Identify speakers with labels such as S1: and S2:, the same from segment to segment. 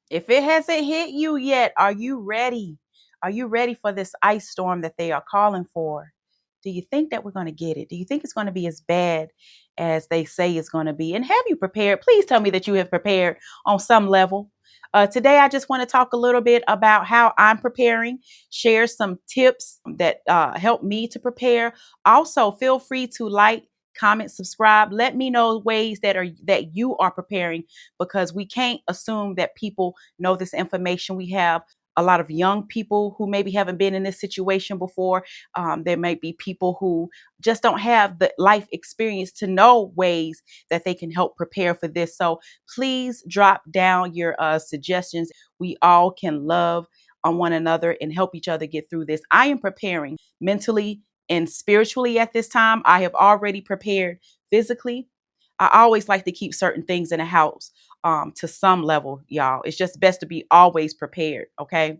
S1: If it hasn't hit you yet, are you ready? Are you ready for this ice storm that they are calling for? Do you think that we're going to get it? Do you think it's going to be as bad as they say it's going to be? And have you prepared? Please tell me that you have prepared on some level. Today, I just want to talk a little bit about how I'm preparing, share some tips that help me to prepare. Also, feel free to like, comment, subscribe. Let me know ways that you are preparing, because we can't assume that people know this information. We have a lot of young people who maybe haven't been in this situation before. There may be people who just don't have the life experience to know ways that they can help prepare for this. So please drop down your suggestions. We all can love on one another and help each other get through this. I am preparing mentally and spiritually at this time. I have already prepared physically. I always like to keep certain things in the house to some level, y'all. It's just best to be always prepared, okay?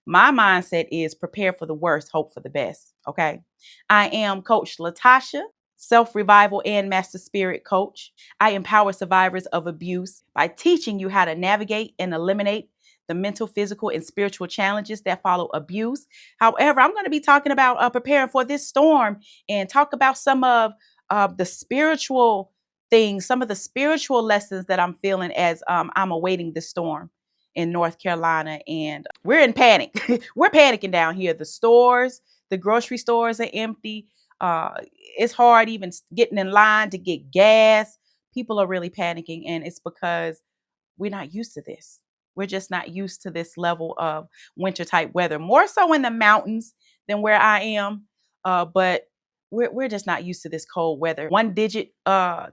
S1: My mindset is prepare for the worst, hope for the best, okay? I am Coach Latasha, self revival and master spirit coach. I empower survivors of abuse by teaching you how to navigate and eliminate the mental, physical, and spiritual challenges that follow abuse. However, I'm going to be talking about preparing for this storm and talk about some of the spiritual things, some of the spiritual lessons that I'm feeling as I'm awaiting the storm in North Carolina. And we're in panic. We're panicking down here. The stores, the grocery stores are empty. It's hard even getting in line to get gas. People are really panicking, and it's because we're not used to this. We're just not used to this level of winter type weather, more so in the mountains than where I am. But we're just not used to this cold weather. 1 digit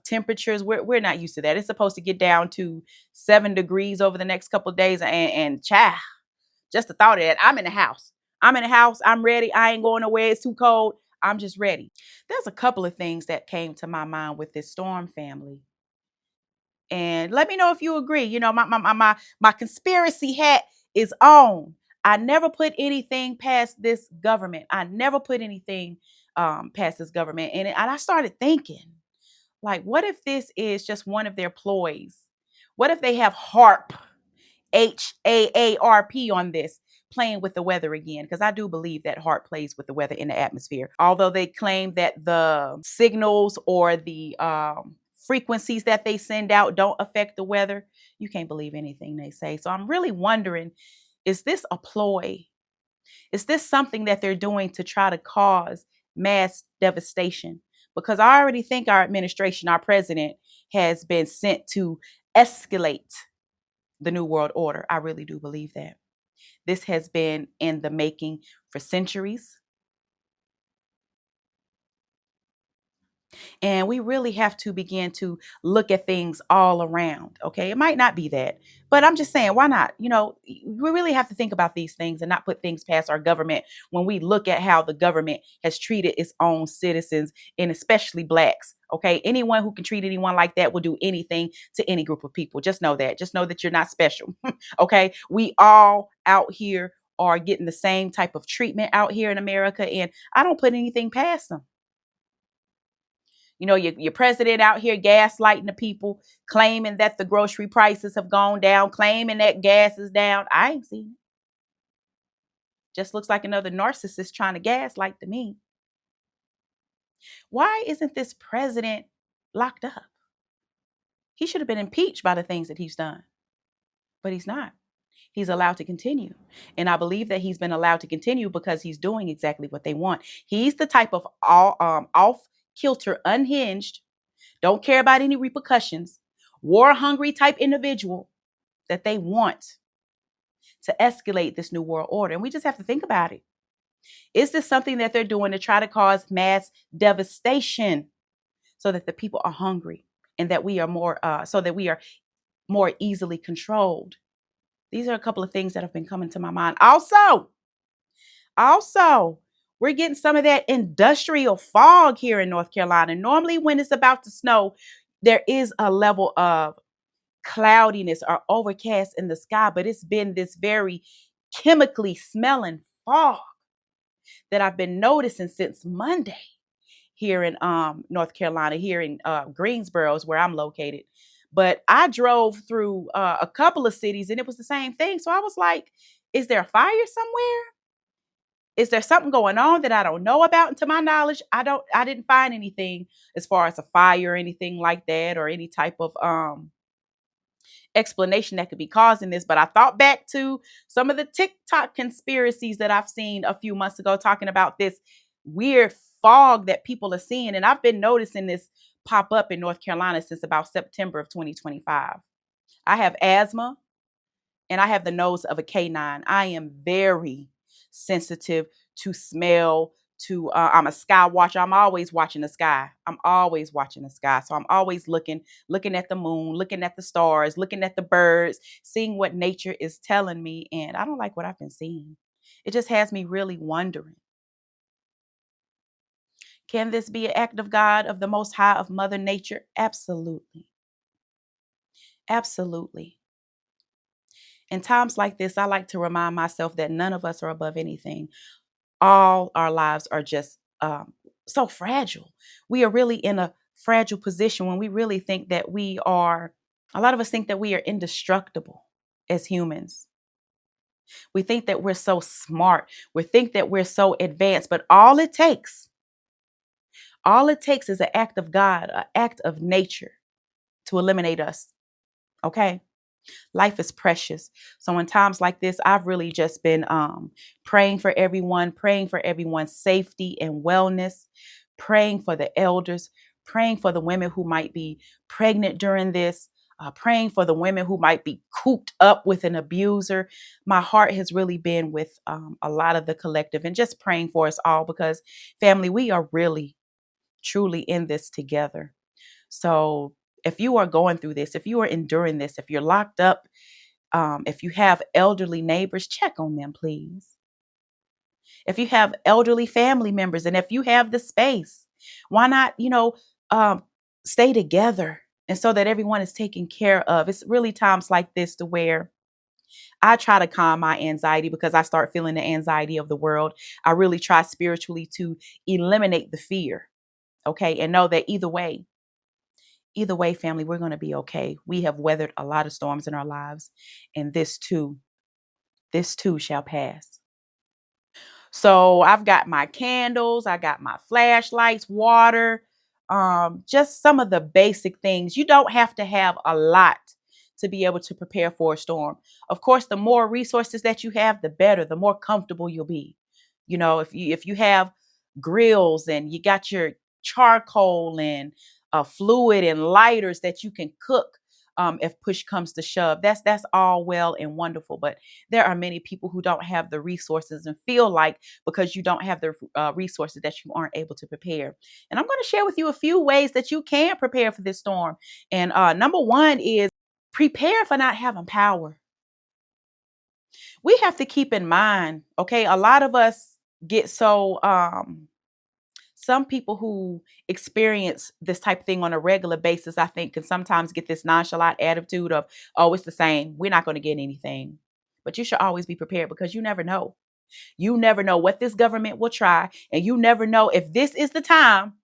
S1: temperatures, we're not used to that. It's supposed to get down to 7 degrees over the next couple of days. And just the thought of that, I'm in the house. I'm in the house. I'm ready. I ain't going nowhere. It's too cold. I'm just ready. There's a couple of things that came to my mind with this storm, family. And let me know if you agree. You know, my conspiracy hat is on. I never put anything past this government. I never put anything past this government. And I started thinking, like, what if this is just one of their ploys? What if they have HARP, HAARP on this, playing with the weather again? Because I do believe that HARP plays with the weather in the atmosphere. Although they claim that the signals or the frequencies that they send out don't affect the weather, you can't believe anything they say. So I'm really wondering, is this a ploy? Is this something that they're doing to try to cause mass devastation? Because I already think our administration, our president, has been sent to escalate the New World Order. I really do believe that. This has been in the making for centuries. And we really have to begin to look at things all around. Okay. It might not be that, but I'm just saying, why not? You know, we really have to think about these things and not put things past our government when we look at how the government has treated its own citizens, and especially blacks. Okay. Anyone who can treat anyone like that will do anything to any group of people. Just know that. Just know that you're not special. Okay. We all out here are getting the same type of treatment out here in America. And I don't put anything past them. You know, your president out here gaslighting the people, claiming that the grocery prices have gone down, claiming that gas is down. I ain't seen it. Just looks like another narcissist trying to gaslight to me. Why isn't this president locked up? He should have been impeached by the things that he's done, but he's not. He's allowed to continue. And I believe that he's been allowed to continue because he's doing exactly what they want. He's the type of off kilter, unhinged, don't care about any repercussions, war hungry type individual that they want to escalate this new world order. And we just have to think about it. Is this something that they're doing to try to cause mass devastation so that the people are hungry and that we are more easily controlled? These are a couple of things that have been coming to my mind. Also, we're getting some of that industrial fog here in North Carolina. Normally, when it's about to snow, there is a level of cloudiness or overcast in the sky, but it's been this very chemically smelling fog that I've been noticing since Monday here in North Carolina, here in Greensboro is where I'm located. But I drove through a couple of cities and it was the same thing. So I was like, is there a fire somewhere? Is there something going on that I don't know about? And to my knowledge, I didn't find anything as far as a fire or anything like that, or any type of explanation that could be causing this. But I thought back to some of the TikTok conspiracies that I've seen a few months ago talking about this weird fog that people are seeing. And I've been noticing this pop up in North Carolina since about September of 2025. I have asthma and I have the nose of a canine. I am very sensitive to smell. I'm a sky watcher. I'm always watching the sky. I'm always watching the sky. So I'm always looking at the moon, looking at the stars, looking at the birds, seeing what nature is telling me. And I don't like what I've been seeing. It just has me really wondering. Can this be an act of God, of the Most High, of Mother Nature? Absolutely. Absolutely. In times like this, I like to remind myself that none of us are above anything. All our lives are just so fragile. We are really in a fragile position when we really think that a lot of us think that we are indestructible as humans. We think that we're so smart. We think that we're so advanced, but all it takes is an act of God, an act of nature to eliminate us. Okay. Life is precious. So in times like this, I've really just been praying for everyone, praying for everyone's safety and wellness, praying for the elders, praying for the women who might be pregnant during this, praying for the women who might be cooped up with an abuser. My heart has really been with a lot of the collective and just praying for us all because, family, we are really, truly in this together. So if you are going through this, if you are enduring this, if you're locked up, if you have elderly neighbors, check on them, please. If you have elderly family members and if you have the space, why not, um, stay together and so that everyone is taken care of? It's really times like this to where I try to calm my anxiety because I start feeling the anxiety of the world. I really try spiritually to eliminate the fear, okay, and know that either way, family, we're going to be okay. We have weathered a lot of storms in our lives, and this too shall pass. So I've got my candles, I got my flashlights, water, just some of the basic things. You don't have to have a lot to be able to prepare for a storm. Of course, the more resources that you have, the better, the more comfortable you'll be. If you have grills and you got your charcoal and fluid and lighters that you can cook, if push comes to shove, that's all well and wonderful. But there are many people who don't have the resources and feel like because you don't have the resources that you aren't able to prepare. And I'm going to share with you a few ways that you can prepare for this storm. And number one is prepare for not having power. We have to keep in mind, okay, a lot of us get so some people who experience this type of thing on a regular basis, I think, can sometimes get this nonchalant attitude of, oh, it's the same. We're not going to get anything. But you should always be prepared because you never know. You never know what this government will try. And you never know if this is the time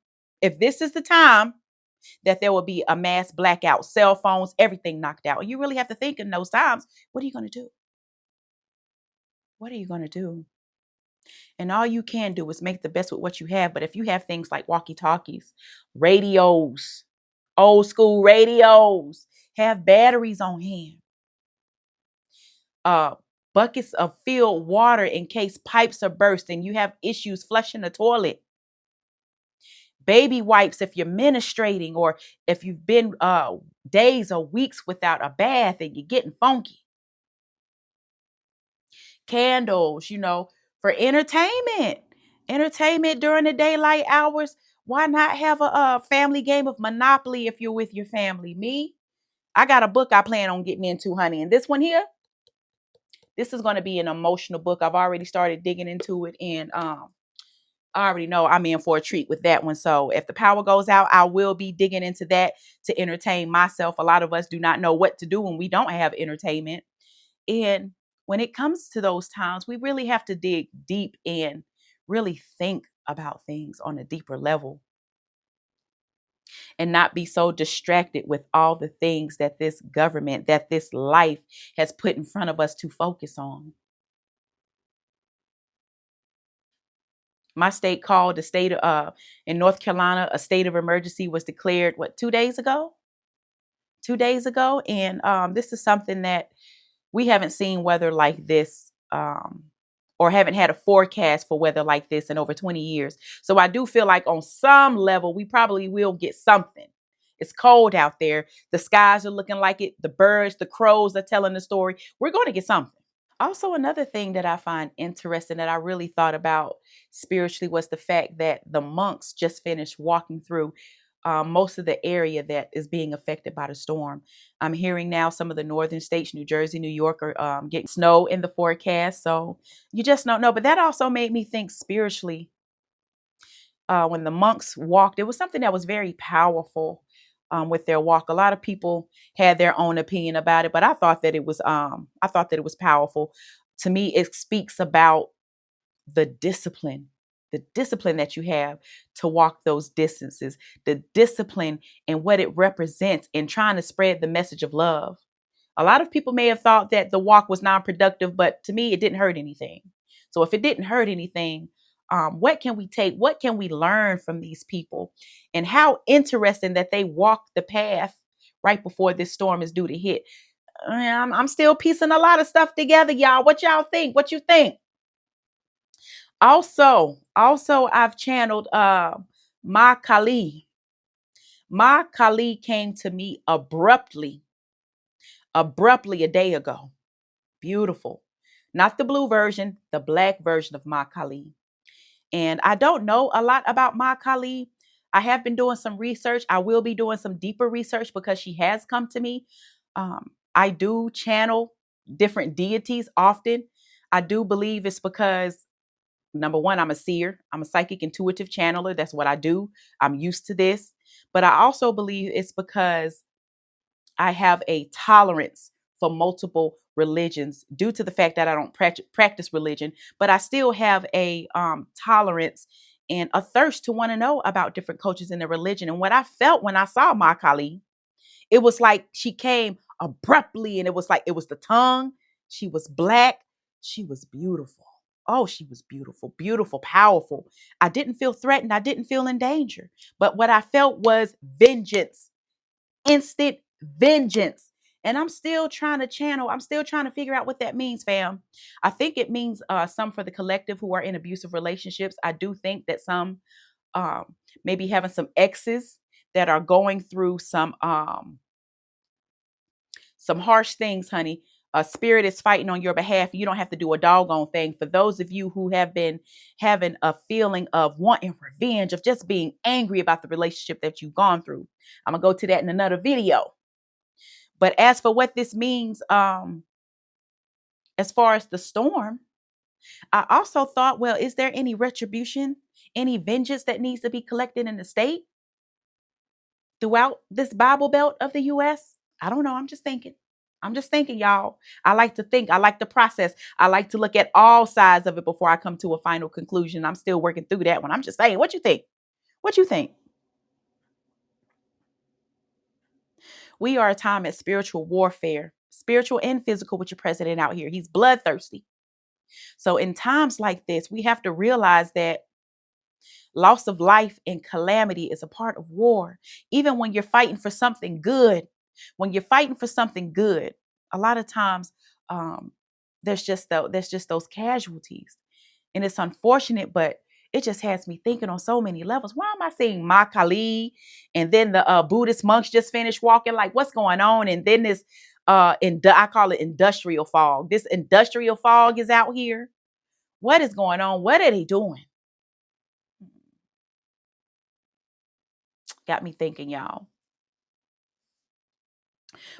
S1: that there will be a mass blackout, cell phones, everything knocked out. And you really have to think in those times, what are you going to do? What are you going to do? And all you can do is make the best with what you have. But if you have things like walkie talkies, radios, old school radios, have batteries on hand, uh, buckets of filled water in case pipes are bursting, you have issues flushing the toilet, baby wipes if you're menstruating, or if you've been days or weeks without a bath and you're getting funky, candles, for entertainment during the daylight hours. Why not have a family game of Monopoly if you're with your family? I got a book I plan on getting into, honey, and this one here, this is going to be an emotional book. I've already started digging into it, and I already know I'm in for a treat with that one. So if the power goes out, I will be digging into that to entertain myself. A lot of us do not know what to do when we don't have entertainment. And when it comes to those times, we really have to dig deep and really think about things on a deeper level. and not be so distracted with all the things that this government, that this life has put in front of us to focus on. My state called the state in North Carolina, a state of emergency was declared, what, 2 days ago? 2 days ago. And this is something that we haven't seen weather like this, or haven't had a forecast for weather like this in over 20 years. So I do feel like on some level, we probably will get something. It's cold out there. The skies are looking like it. The birds, the crows are telling the story. We're going to get something. Also, another thing that I find interesting that I really thought about spiritually was the fact that the monks just finished walking through most of the area that is being affected by the storm. I'm hearing now some of the northern states, New Jersey, New York, are getting snow in the forecast. So you just don't know. But that also made me think spiritually. When the monks walked, it was something that was very powerful with their walk. A lot of people had their own opinion about it, but I thought that it was powerful. To me, it speaks about the discipline that you have to walk those distances, the discipline and what it represents in trying to spread the message of love. A lot of people may have thought that the walk was non-productive, but to me, it didn't hurt anything. So if it didn't hurt anything, what can we take? What can we learn from these people? And how interesting that they walked the path right before this storm is due to hit. I'm still piecing a lot of stuff together, y'all. What y'all think? What you think? Also, I've channeled Ma Kali. Ma Kali came to me abruptly a day ago. Beautiful. Not the blue version, the black version of Ma Kali. And I don't know a lot about Ma Kali. I have been doing some research. I will be doing some deeper research because she has come to me. I do channel different deities often. I do believe it's because, number one, I'm a seer. I'm a psychic intuitive channeler. That's what I do. I'm used to this. But I also believe it's because I have a tolerance for multiple religions due to the fact that I don't practice religion, but I still have a tolerance and a thirst to want to know about different cultures and their religion. And what I felt when I saw Ma Kali, it was like she came abruptly, and it was like it was the tongue. She was black. She was beautiful. Oh, she was beautiful, beautiful, powerful. I didn't feel threatened. I didn't feel in danger. But what I felt was vengeance, instant vengeance. And I'm still trying to channel, I'm still trying to figure out what that means, fam. I think it means some for the collective who are in abusive relationships. I do think that some maybe having some exes that are going through some harsh things, honey. A spirit is fighting on your behalf. You don't have to do a doggone thing. For those of you who have been having a feeling of wanting revenge, of just being angry about the relationship that you've gone through, I'm gonna go to that in another video. But as for what this means, as far as the storm, I also thought, well, is there any retribution, any vengeance that needs to be collected in the state throughout this Bible Belt of the US? I don't know. I'm just thinking. I'm just thinking, y'all. I like to think. I like the process. I like to look at all sides of it before I come to a final conclusion. I'm still working through that one. I'm just saying, what you think? What you think? We are a time at spiritual warfare, spiritual and physical, with your president out here. He's bloodthirsty. So in times like this, we have to realize that loss of life and calamity is a part of war. Even when you're fighting for something good, when you're fighting for something good, a lot of times um, there's just those casualties, and it's unfortunate, but it just has me thinking on so many levels. Why am I seeing Ma Kali, and then the Buddhist monks just finished walking? Like, what's going on? And then this, I call it industrial fog. This industrial fog is out here. What is going on? What are they doing? Got me thinking, y'all.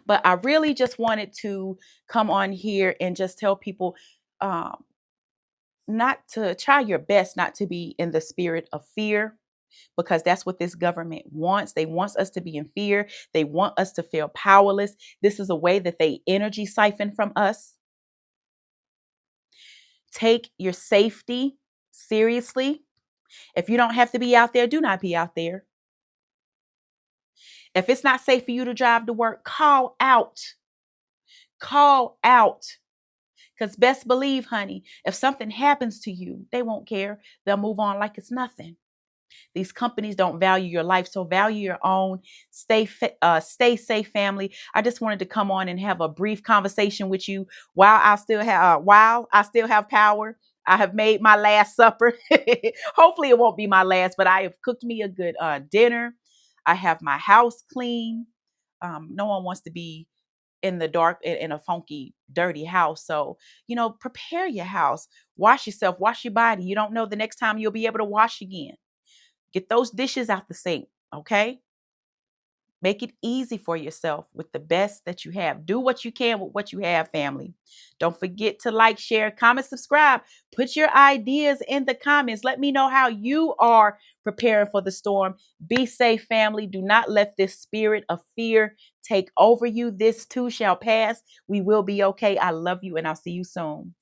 S1: But I really just wanted to come on here and just tell people um, not to try your best not to be in the spirit of fear, because that's what this government wants. They want us to be in fear. They want us to feel powerless. This is a way that they energy siphon from us. Take your safety seriously. If you don't have to be out there, do not be out there. If it's not safe for you to drive to work, call out. Call out. Because best believe, honey, if something happens to you, they won't care. They'll move on like it's nothing. These companies don't value your life, so value your own. Stay safe, family. I just wanted to come on and have a brief conversation with you while I still have power. I have made my last supper. Hopefully, it won't be my last, but I have cooked me a good dinner. I have my house clean. No one wants to be in the dark in a funky, dirty house. So, prepare your house, wash yourself, wash your body. You don't know the next time you'll be able to wash again. Get those dishes out the sink, okay? Make it easy for yourself with the best that you have. Do what you can with what you have, family. Don't forget to like, share, comment, subscribe. Put your ideas in the comments. Let me know how you are preparing for the storm. Be safe, family. Do not let this spirit of fear take over you. This too shall pass. We will be okay. I love you, and I'll see you soon.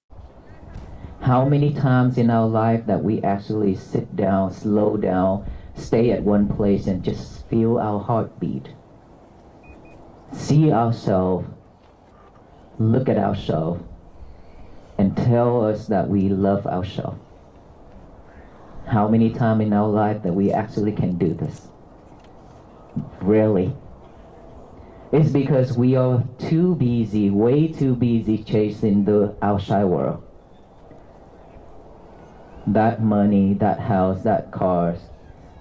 S2: How many times in our life that we actually sit down, slow down, stay at one place and just feel our heartbeat? See ourselves, look at ourselves, and tell us that we love ourselves. How many times in our life that we actually can do this? Really? It's because we are too busy, way too busy chasing the outside world. That money, that house, that cars,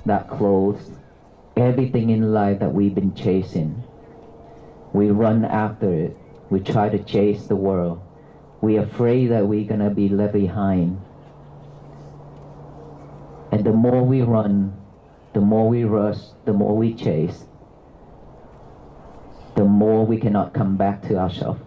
S2: that clothes, everything in life that we've been chasing. We run after it. We try to chase the world. We're afraid that we're gonna be left behind. And the more we run, the more we rush, the more we chase, the more we cannot come back to ourselves.